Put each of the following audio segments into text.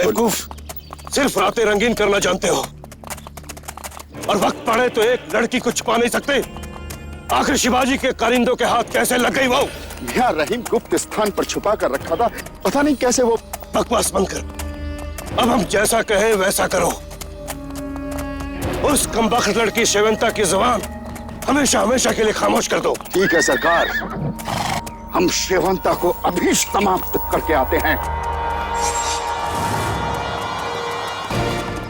बेवकूफ, सिर्फ रातें रंगीन करना जानते हो और वक्त पड़े तो एक लड़की को छुपा नहीं सकते। आखिर शिवाजी के कारिंदों के हाथ कैसे लग गई वो? मियां रहीम गुप्त स्थान पर छुपा कर रखा था, पता नहीं कैसे वो। बकवास बंद कर, अब हम जैसा कहें वैसा करो। उस कमबख्त लड़की शेवंता की जुबान हमेशा हमेशा के लिए खामोश कर दो। ठीक है सरकार, हम शेवंता को अभी समाप्त करके आते हैं।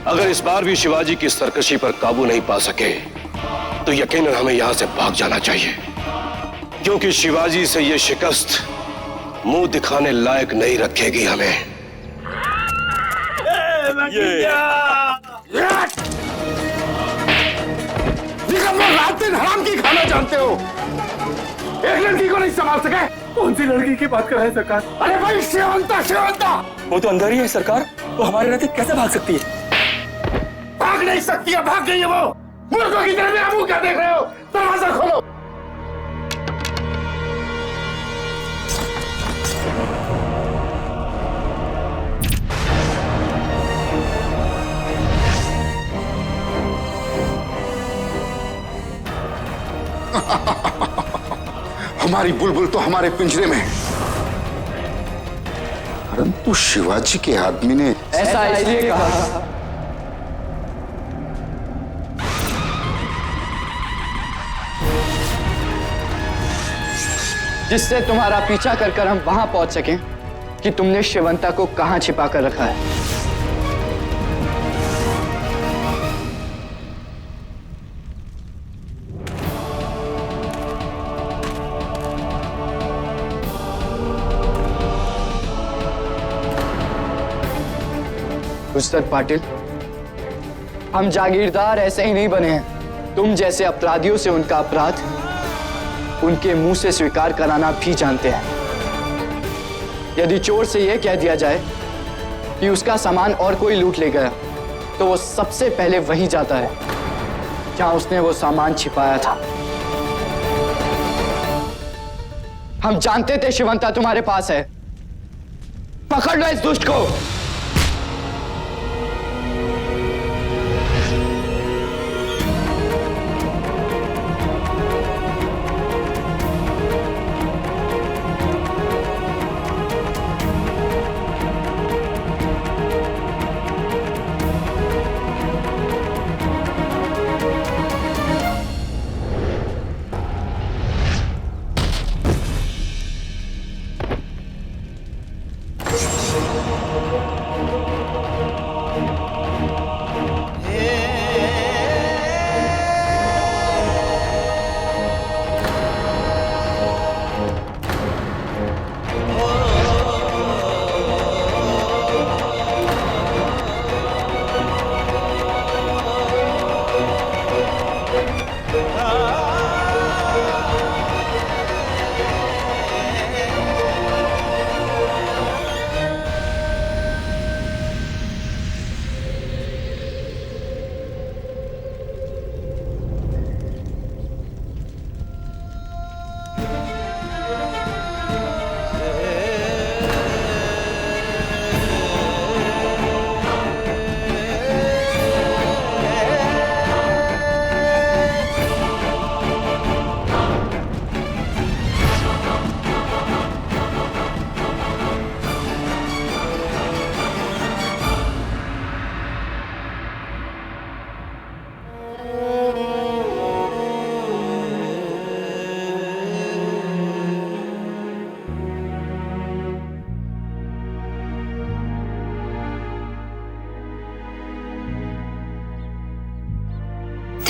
अगर इस बार भी शिवाजी की सरकशी पर काबू नहीं पा सके तो यकीनन हमें यहां से भाग जाना चाहिए, क्योंकि शिवाजी से यह शिकस्त मुंह दिखाने लायक नहीं रखेगी हमें। रात दिन हराम की खाना जानते हो, एक लड़की को नहीं संभाल सके। कौन सी लड़की की बात कर रहे हैं सरकार? अरे भाई शेवंता, शेवंता वो तो अंदर ही है सरकार, वो हमारे रहते कैसे भाग सकती है? भाग नहीं सकती है, भाग गई है वो। मुर्गों की तरह मेरा मुंह क्या देख रहे हो? दरवाजा खोलो। हमारी बुलबुल तो हमारे पिंजरे में है, परंतु शिवाजी के आदमी ने ऐसा इसलिए कहा जिससे तुम्हारा पीछा कर हम वहां पहुंच सकें कि तुमने शेवंता को कहां छिपा कर रखा है। रुस्तक पाटिल, हम जागीरदार ऐसे ही नहीं बने हैं। तुम जैसे अपराधियों से उनका अपराध उनके मुंह से स्वीकार कराना भी जानते हैं। यदि चोर से यह कह दिया जाए कि उसका सामान और कोई लूट ले गया, तो वो सबसे पहले वहीं जाता है जहां उसने वो सामान छिपाया था। हम जानते थे शिवंता तुम्हारे पास है। पकड़ लो इस दुष्ट को।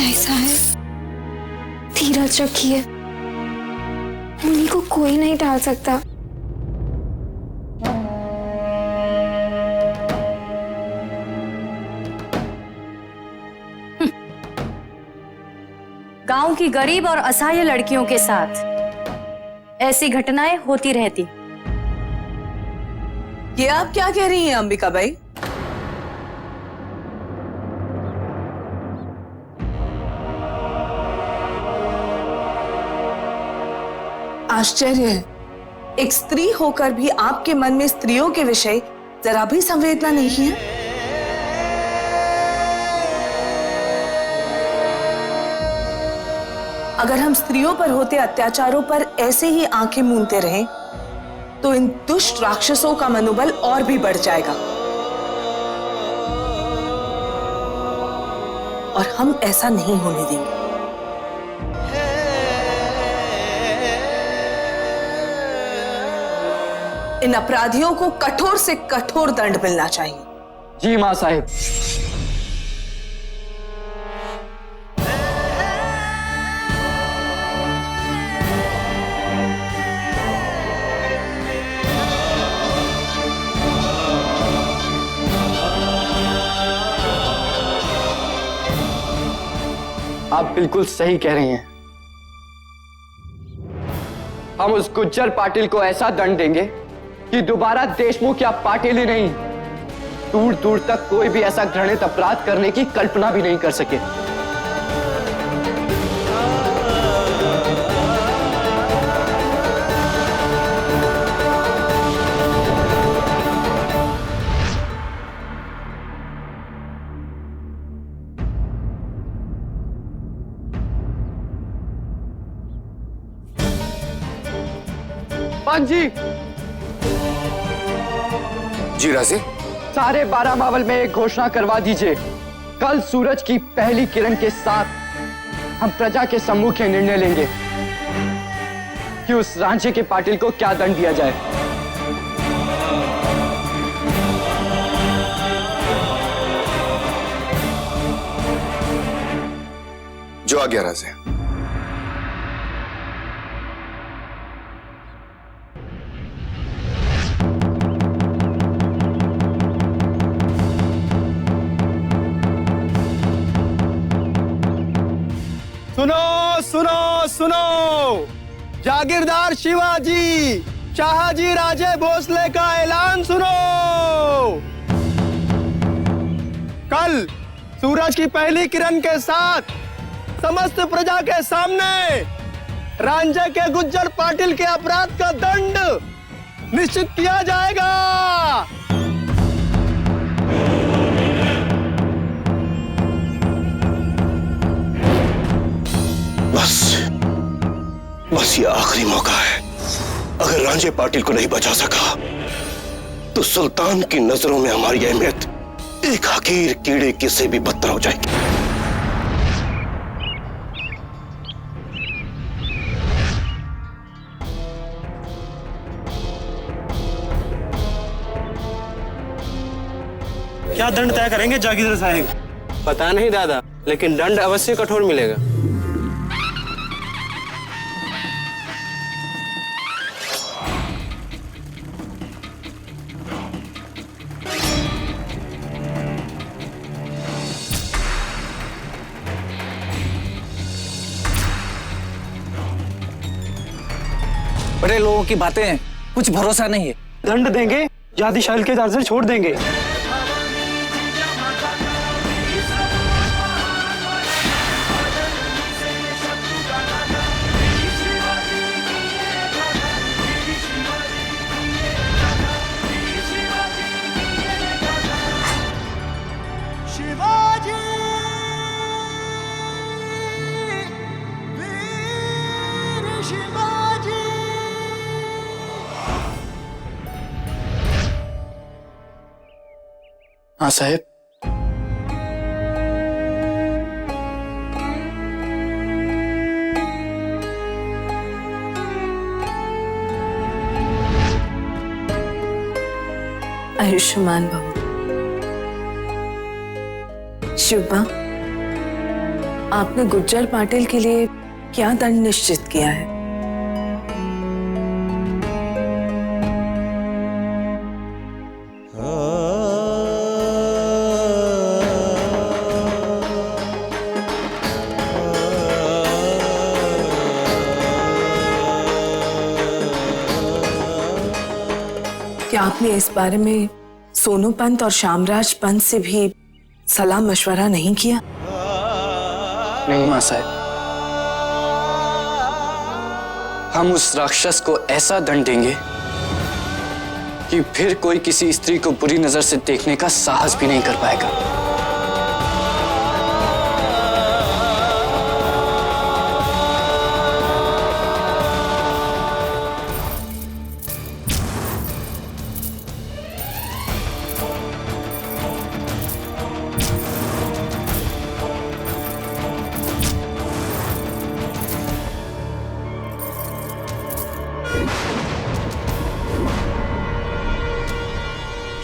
ऐसा है, धीरज रखिए, मुनि को कोई नहीं टाल सकता। गांव की गरीब और असहाय लड़कियों के साथ ऐसी घटनाएं होती रहती। ये आप क्या कह रही हैं अंबिका बाई? आश्चर्य है, एक स्त्री होकर भी आपके मन में स्त्रियों के विषय जरा भी संवेदना नहीं है? अगर हम स्त्रियों पर होते अत्याचारों पर ऐसे ही आंखें मूंदते रहें तो इन दुष्ट राक्षसों का मनोबल और भी बढ़ जाएगा और हम ऐसा नहीं होने देंगे। इन अपराधियों को कठोर से कठोर दंड मिलना चाहिए। जी मां साहिब। आप बिल्कुल सही कह रही हैं। हम उस गुज्जर पाटिल को ऐसा दंड देंगे कि दोबारा देशमुख या पाटिल ही नहीं, दूर दूर तक कोई भी ऐसा घृणित अपराध करने की कल्पना भी नहीं कर सके। पंत जी, जी राजे। सारे 12 मावल में एक घोषणा करवा दीजिए। कल सूरज की पहली किरण के साथ हम प्रजा के सम्मुख ये निर्णय लेंगे कि उस रांझे के पाटिल को क्या दंड दिया जाए। जो आज्ञा राजे। सुनो सुनो सुनो, जागीरदार शिवाजी शाहजी राजे भोसले का ऐलान सुनो। कल सूरज की पहली किरण के साथ समस्त प्रजा के सामने रांझे के गुज्जर पाटिल के अपराध का दंड निश्चित किया जाएगा। बस ये आखिरी मौका है। अगर रांझे पाटिल को नहीं बचा सका तो सुल्तान की नजरों में हमारी अहमियत एक हकीर कीड़े की से भी बदतर हो जाएगी। क्या दंड तय करेंगे जागीरदार साहब? पता नहीं दादा, लेकिन दंड अवश्य कठोर मिलेगा। बड़े लोगों की बातें कुछ भरोसा नहीं है। दंड देंगे या दिशाल के दार से छोड़ देंगे। हाँ साहेब। आयुष्मान भव। शिवबा, आपने गुज्जर पाटिल के लिए क्या दंड निश्चित किया है? क्या आपने इस बारे में सोनू पंत और शामराज पंत से भी सलाह मशवरा नहीं किया? नहीं मां साहब, हम उस राक्षस को ऐसा दंड देंगे कि फिर कोई किसी स्त्री को बुरी नजर से देखने का साहस भी नहीं कर पाएगा।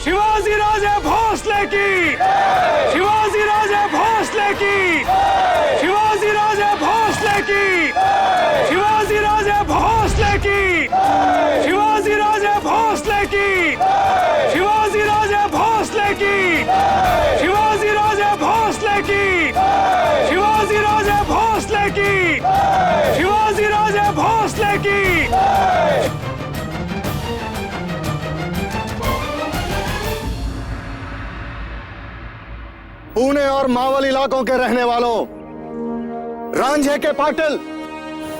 शिवाजी राजे भोसले की, शिवाजी राजे भोसले की, शिवाजी राजे भोसले की, शिवाजी राजे भोसले की, शिवाजी राजे भोसले की, शिवाजी राजे भोसले की, शिवाजी राजे भोसले की, शिवाजी राजे भोसले की, शिवाजी राजे भोसले की। पुणे और मावल इलाकों के रहने वालों, रांझे के पाटिल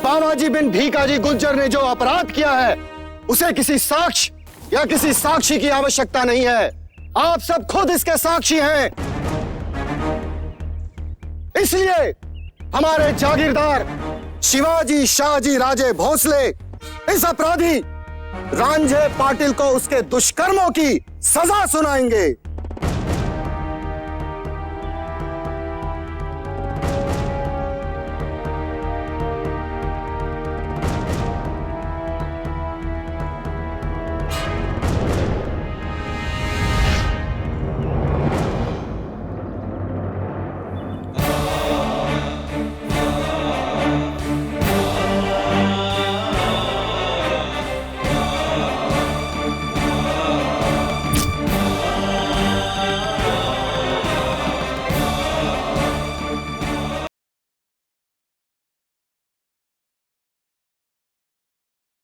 बामाजी बिन भीकाजी गुज्जर ने जो अपराध किया है उसे किसी साक्ष्य या किसी साक्षी की आवश्यकता नहीं है। आप सब खुद इसके साक्षी हैं। इसलिए हमारे जागीरदार शिवाजी शाहजी राजे भोसले इस अपराधी रांझे पाटिल को उसके दुष्कर्मों की सजा सुनाएंगे।